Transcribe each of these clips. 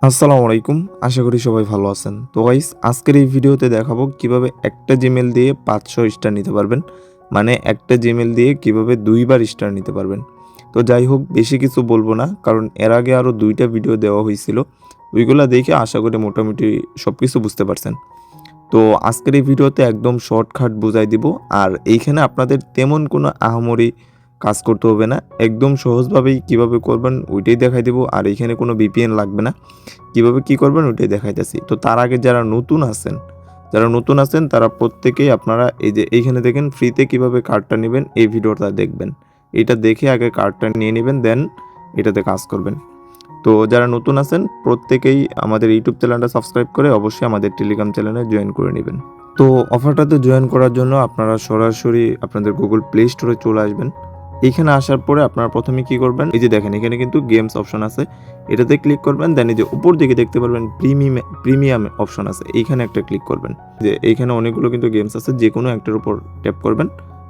আসসালামু আলাইকুম। আশা করি সবাই ভালো আছেন। তো গাইস আজকের এই ভিডিওতে দেখাবো কিভাবে একটা জিমেইল দিয়ে 500 স্টার নিতে পারবেন। মানে একটা জিমেইল দিয়ে কিভাবে 2 বার স্টার নিতে পারবেন। তো যাই হোক বেশি কিছু বলবো না কারণ এর আগে আরও 2টা ভিডিও দেওয়া হয়েছিল। ওইগুলা দেখে আশা করি মোটামুটি সবকিছু বুঝতে পারছেন। তো আজকের এই ভিডিওতে একদম শর্টকাট বুঝাই দিব। আর এইখানে আপনাদের তেমন কোনো আহামরি কাজ করতে হবে না। একদম সহজভাবেই কিভাবে করবেন ওইটাই দেখাই দিব। আর এইখানে কোনো VPN লাগবে না। কিভাবে কি করবেন ওইটাই দেখাইতেছি। তো তার আগে যারা নতুন আছেন তারা প্রত্যেকেই আপনারা এই যে এইখানে দেখেন ফ্রিতে কিভাবে কার্ডটা নেবেন এই ভিডিওটা দেখবেন। এটা দেখে আগে কার্ডটা নিয়ে নেবেন দেন এটাতে কাজ করবেন। তো যারা নতুন আছেন প্রত্যেকেই আমাদের ইউটিউব চ্যানেলটা সাবস্ক্রাইব করে অবশ্যই আমাদের টেলিগ্রাম চ্যানেলে জয়েন করে নেবেন। তো অফারটাতে জয়েন করার জন্য আপনারা সরাসরি আপনাদের গুগল প্লে স্টোরে চলে আসবেন। এইখানে আসার পরে আপনারা প্রথমে কি করবেন, এই যে দেখেন এখানে কিন্তু গেমস অপশন আছে, এটাতে ক্লিক করবেন। দেন এই যে উপর দিকে দেখতে পারবেন প্রিমিয়াম অপশন আছে, এইখানে একটা ক্লিক করবেন। যে এইখানে অনেকগুলো কিন্তু গেমস আছে, যে কোনো একটার উপর ট্যাপ করবেন।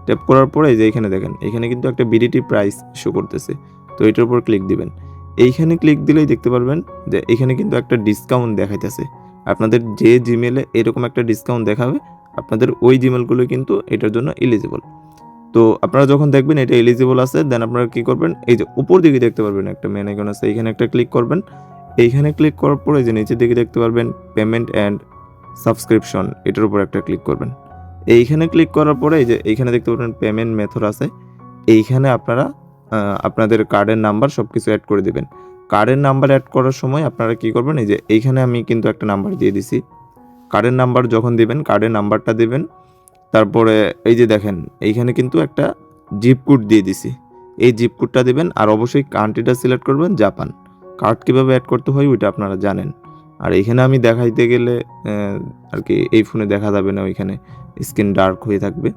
ট্যাপ করার পরে এই যে এখানে দেখেন এখানে কিন্তু একটা বিডিটি প্রাইস শো করতেছে, তো এটার উপর ক্লিক দিবেন। এইখানে ক্লিক দিলেই দেখতে পারবেন যে এখানে কিন্তু একটা ডিসকাউন্ট দেখাইতেছে। আপনাদের যে জিমেলে এরকম একটা ডিসকাউন্ট দেখাবে আপনাদের ওই জিমেলগুলো কিন্তু এটার জন্য এলিজিবল। তো আপনারা যখন দেখবেন এটা এলিজিবল আছে দেন আপনারা কি করবেন, এই যে উপর দিকে দেখতে পারবেন একটা মেন আইকন আছে, এইখানে একটা ক্লিক করবেন। এইখানে ক্লিক করার পরে যে নিচের দিকে দেখতে পারবেন পেমেন্ট অ্যান্ড সাবস্ক্রিপশন, এটার উপর একটা ক্লিক করবেন। এইখানে ক্লিক করার পরে এই যে এইখানে দেখতে পারবেন পেমেন্ট মেথড আছে, এইখানে আপনারা আপনাদের কার্ডের নাম্বার সব কিছু অ্যাড করে দিবেন। কার্ডের নাম্বার অ্যাড করার সময় আপনারা কি করবেন, এই যে এইখানে আমি কিন্তু একটা নাম্বার দিয়ে দিছি। কার্ডের নাম্বার যখন দিবেন কার্ডের নাম্বারটা দিবেন। তারপরে এই যে দেখেন এইখানে কিন্তু একটা জিপ কোড দিয়ে দিছি, এই জিপ কোডটা দিবেন। আর অবশ্যই কান্ট্রিটা সিলেক্ট করবেন জাপান। কার্ড কীভাবে অ্যাড করতে হয় ওইটা আপনারা জানেন। আর এইখানে আমি দেখাইতে গেলে আর কি এই ফোনে দেখা যাবে না, ওইখানে স্ক্রিন ডার্ক হয়ে থাকবে।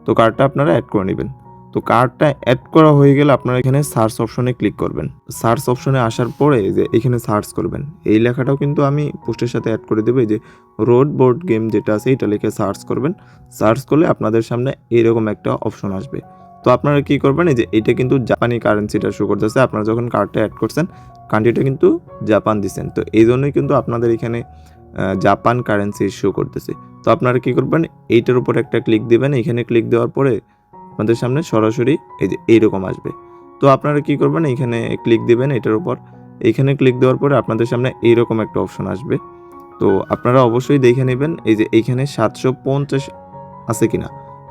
তো কার্ডটা আপনারা অ্যাড করে নেবেন। তো কার্ডটা অ্যাড করা হয়ে গেলে আপনারা এখানে সার্চ অপশনে ক্লিক করবেন। সার্চ অপশনে আসার পরে যে এখানে সার্চ করবেন, এই লেখাটাও কিন্তু আমি পোস্টের সাথে অ্যাড করে দেবো। এই যে রোড বোর্ড গেম যেটা আছে এটা লিখে সার্চ করবেন। সার্চ করলে আপনাদের সামনে এরকম একটা অপশন আসবে। তো আপনারা কি করবেন, এই যে এটা কিন্তু জাপানি কারেন্সিটা শো করতেছে। আপনারা যখন কার্ডটা অ্যাড করছেন কান্ট্রিটা কিন্তু জাপান দিচ্ছেন, তো এই জন্যই কিন্তু আপনাদের এখানে জাপান কারেন্সি শো করতেছে। তো আপনারা কি করবেন, এইটার উপর একটা ক্লিক দিবেন। এখানে ক্লিক দেওয়ার পরে আপনাদের সামনে সরাসরি এই যে এইরকম আসবে। তো আপনারা কি করবেন, এইখানে ক্লিক দিবেন এটার উপর। এইখানে ক্লিক দেওয়ার পরে আপনাদের সামনে এইরকম একটা অপশন আসবে। তো আপনারা অবশ্যই দেখে নেবেন এই যে এইখানে 750 আছে কিনা।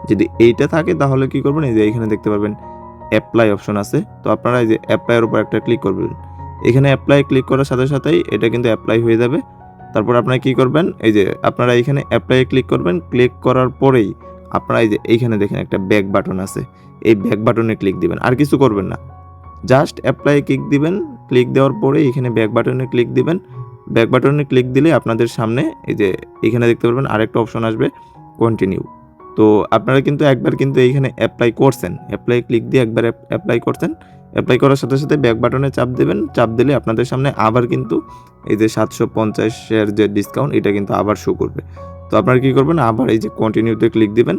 যদি এইটা থাকে তাহলে কি করবেন, এই যে এইখানে দেখতে পারবেন অ্যাপ্লাই অপশন আছে। তো আপনারা এই যে অ্যাপ্লাইয়ের উপর একটা ক্লিক করবেন। এখানে অ্যাপ্লাই ক্লিক করার সাথে সাথেই এটা কিন্তু অ্যাপ্লাই হয়ে যাবে। তারপর আপনারা কি করবেন, এই যে আপনারা এইখানে অ্যাপ্লাই ক্লিক করবেন। ক্লিক করার পরেই আপনারা এই যে এইখানে দেখেন একটা ব্যাক বাটন আছে, এই ব্যাক বাটনে ক্লিক দিবেন। আর কিছু করবেন না, জাস্ট অ্যাপ্লাই ক্লিক দিবেন। ক্লিক দেওয়ার পরে এখানে ব্যাক বাটনে ক্লিক দিবেন। ব্যাক বাটনে ক্লিক দিলে আপনাদের সামনে এই যে এখানে দেখতে পারবেন আরেকটা অপশন আসবে কন্টিনিউ। তো আপনারা কিন্তু একবার কিন্তু এইখানে অ্যাপ্লাই করছেন, অ্যাপ্লাই ক্লিক দিয়ে একবার অ্যাপ্লাই করছেন। অ্যাপ্লাই করার সাথে সাথে ব্যাক বাটনে চাপ দেবেন। চাপ দিলে আপনাদের সামনে আবার কিন্তু এই যে 750 যে ডিসকাউন্ট এটা কিন্তু আবার শো করবে। তো আপনারা কি করবেন, আবার এই যে কন্টিনিউতে ক্লিক দিবেন।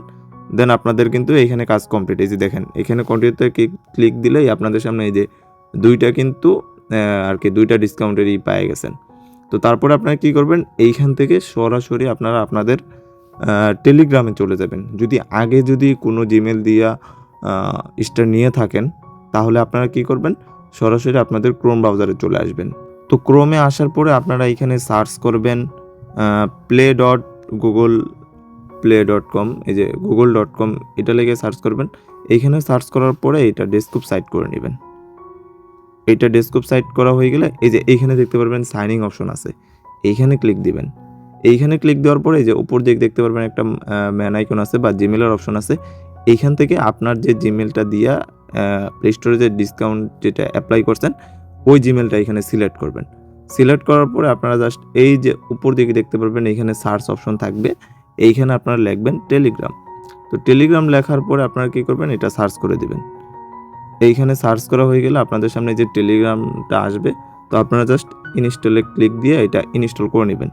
দেন আপনাদের কিন্তু এখানে কাজ কমপ্লিট। এই যে দেখেন এখানে কন্টিনিউতে ক্লিক দিলেই আপনাদের সামনে এই যে দুইটা কিন্তু আর কি দুইটা ডিসকাউন্টেরই পেয়ে গেছেন। তো তারপরে আপনারা কি করবেন, এইখান থেকে সরাসরি আপনারা আপনাদের টেলিগ্রামে চলে যাবেন। যদি কোনো জিমেল দিয়া স্টার নিয়ে থাকেন তাহলে আপনারা কি করবেন, সরাসরি আপনাদের ক্রোম ব্রাউজারে চলে আসবেন। তো ক্রোমে আসার পরে আপনারা এখানে সার্চ করবেন play.google.play.com, এই যে google.com এটা লিখে সার্চ করবেন। এইখানে সার্চ করার পরে এটা ডেস্কটপ সাইট করে নেবেন। এইটা ডেস্কটপ সাইট করা হয়ে গেলে এই যে এইখানে দেখতে পারবেন সাইনিং অপশন আছে, এইখানে ক্লিক দিবেন। এইখানে ক্লিক দেওয়ার পরে এই যে উপর দিকে দেখতে পারবেন একটা ম্যান আইকন আছে বা জিমেলের অপশন আছে। এইখান থেকে আপনার যে জিমেলটা দিয়া প্লে স্টোরে যে ডিসকাউন্ট যেটা অ্যাপ্লাই করছেন ওই জিমেলটা এখানে সিলেক্ট করবেন। সিলেক্ট করার পরে আপনারা জাস্ট এই যে উপর দিকে দেখতে পারবেন এখানে সার্চ অপশন থাকবে, এইখানে আপনারা লিখবেন টেলিগ্রাম। তো টেলিগ্রাম লেখার পরে আপনারা কি করবেন, এটা সার্চ করে দিবেন। এইখানে সার্চ করা হয়ে গেলে আপনাদের সামনে যে টেলিগ্রামটা আসবে। তো আপনারা জাস্ট ইনস্টলে ক্লিক দিয়ে এটা ইনস্টল করে নেবেন।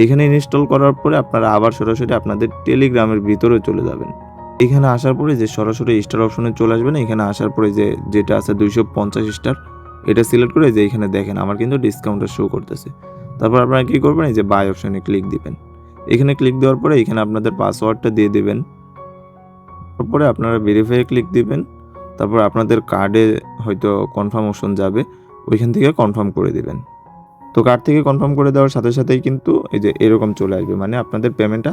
এখানে ইনস্টল করার পরে আপনারা আবার সরাসরি আপনাদের টেলিগ্রামের ভিতরে চলে যাবেন। এখানে আসার পরে যে সরাসরি স্টার অপশনে চলে আসবেন। এখানে আসার পরে যেটা আছে 250 স্টার এটা সিলেক্ট করে যে এখানে দেখেন আমার কিন্তু ডিসকাউন্টটা শো করতেছে। তারপর আপনারা কী করবেন, এই যে বাই অপশানে ক্লিক দিবেন। এখানে ক্লিক দেওয়ার পরে এখানে আপনাদের পাসওয়ার্ডটা দিয়ে দেবেন। তারপরে আপনারা ভেরিফাই ক্লিক দিবেন। তারপর আপনাদের কার্ডে হয়তো কনফার্ম অপশন যাবে, ওইখান থেকে কনফার্ম করে দিবেন। তো কার্ড থেকে কনফার্ম করে দেওয়ার সাথে সাথেই কিন্তু এই যে এরকম চলে আসবে, মানে আপনাদের পেমেন্টটা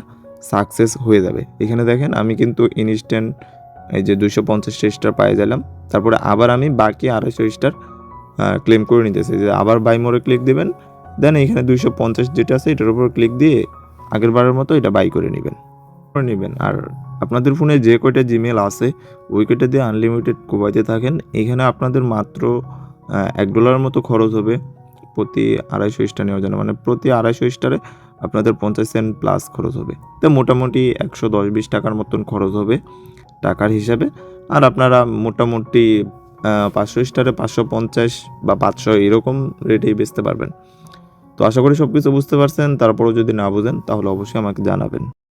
সাকসেস হয়ে যাবে। এখানে দেখেন আমি কিন্তু ইনস্ট্যান্ট এই যে 250 স্টার পেয়ে গেলাম। তারপরে আবার আমি বাকি 250 স্টার ক্লেম করে নিতেছি, যে আবার বাই মোরে ক্লিক দিবেন। দেন এখানে 250 যেটা আছে এটার উপর ক্লিক দিয়ে আগের বারের মতো এটা বাই করে নেবেন। আর আপনাদের ফোনে যে কয়টা জিমেল আছে ওই কয়টা দিয়ে আনলিমিটেড কোবাইতে থাকেন। এখানে আপনাদের মাত্র $1 মতো খরচ হবে প্রতি 250 স্টার নেওয়ার জন্য, মানে প্রতি 250 স্টারে আপনাদের 50 সেন্ট প্লাস খরচ হবে। তো মোটামুটি 110-20 টাকার মতন খরচ হবে টাকার হিসাবে। আর আপনারা মোটামুটি 500 স্টারে 550 বা 500 এরকম রেটেই বেচতে পারবেন। তো আশা করি সব কিছু বুঝতে পারছেন। তারপরেও যদি না বুঝেন তাহলে অবশ্যই আমাকে জানাবেন।